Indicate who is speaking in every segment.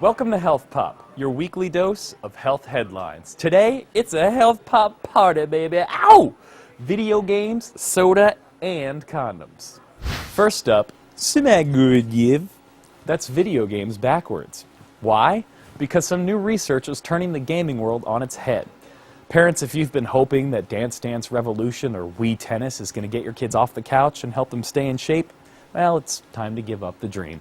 Speaker 1: Welcome to HealthPop, your weekly dose of health headlines. Today, it's a HealthPop party, baby. Ow! Video games, soda, and condoms. First up, Smagoodyev. That's video games backwards. Why? Because some new research is turning the gaming world on its head. Parents, if you've been hoping that Dance Dance Revolution or Wii Tennis is going to get your kids off the couch and help them stay in shape, well, it's time to give up the dream.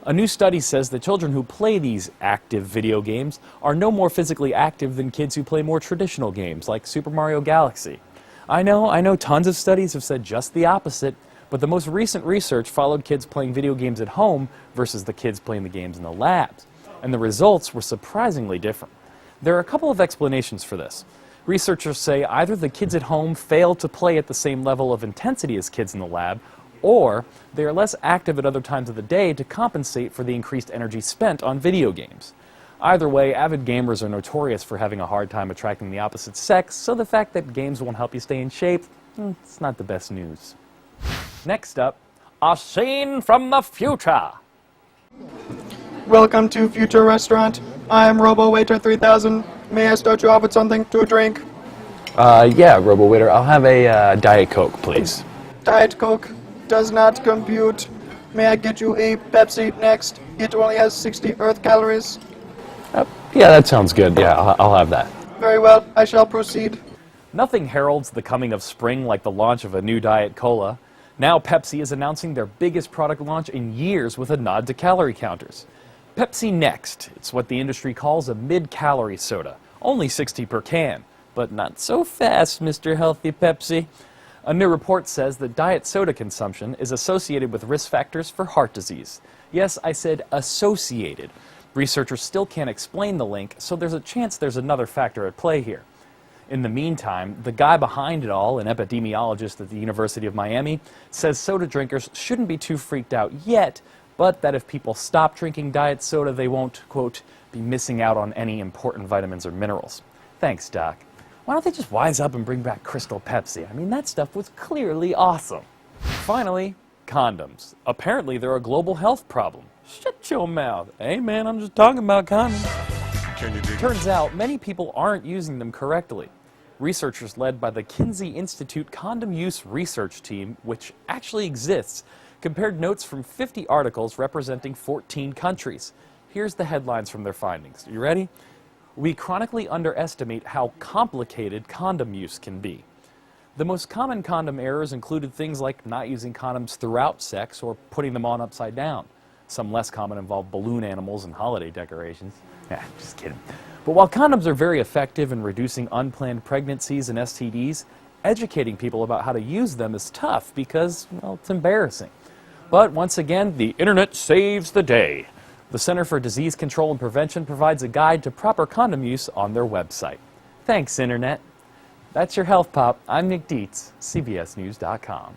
Speaker 1: A new study says that children who play these active video games are no more physically active than kids who play more traditional games like Super Mario Galaxy. I know tons of studies have said just the opposite, but the most recent research followed kids playing video games at home versus the kids playing the games in the labs, and the results were surprisingly different. There are a couple of explanations for this. Researchers say either the kids at home fail to play at the same level of intensity as kids in the lab, or they are less active at other times of the day to compensate for the increased energy spent on video games. Either way, avid gamers are notorious for having a hard time attracting the opposite sex, so the fact that games won't help you stay in shape, it's not the best news. Next up, a scene from the future.
Speaker 2: Welcome to Future Restaurant. I am RoboWaiter 3000. May I start you off with something to drink?
Speaker 1: Yeah, RoboWaiter, I'll have a Diet Coke, please.
Speaker 2: Diet Coke does not compute. May I get you a Pepsi next? It only has 60 Earth calories.
Speaker 1: Yeah, that sounds good. Yeah, I'll have that.
Speaker 2: Very well, I shall proceed.
Speaker 1: Nothing heralds the coming of spring like the launch of a new Diet Cola. Now Pepsi is announcing their biggest product launch in years with a nod to calorie counters. Pepsi Next. It's what the industry calls a mid-calorie soda. Only 60 per can. But not so fast, Mr. Healthy Pepsi. A new report says that diet soda consumption is associated with risk factors for heart disease. Yes, I said associated. Researchers still can't explain the link, so there's a chance there's another factor at play here. In the meantime, the guy behind it all, an epidemiologist at the University of Miami, says soda drinkers shouldn't be too freaked out yet, but that if people stop drinking diet soda, they won't, quote, be missing out on any important vitamins or minerals. Thanks, Doc. Why don't they just wise up and bring back Crystal Pepsi? I mean, that stuff was clearly awesome. Finally, condoms. Apparently, they're a global health problem. Shut your mouth. Hey, man, I'm just talking about condoms. Turns out, many people aren't using them correctly. Researchers led by the Kinsey Institute Condom Use Research Team, which actually exists, compared notes from 50 articles representing 14 countries. Here's the headlines from their findings. You ready? We chronically underestimate how complicated condom use can be. The most common condom errors included things like not using condoms throughout sex or putting them on upside down. Some less common involve balloon animals and holiday decorations. Just kidding. But while condoms are very effective in reducing unplanned pregnancies and STDs, educating people about how to use them is tough because, well, it's embarrassing. But once again, the internet saves the day. The Center for Disease Control and Prevention provides a guide to proper condom use on their website. Thanks, Internet. That's your Health Pop. I'm Nick Dietz, CBSNews.com.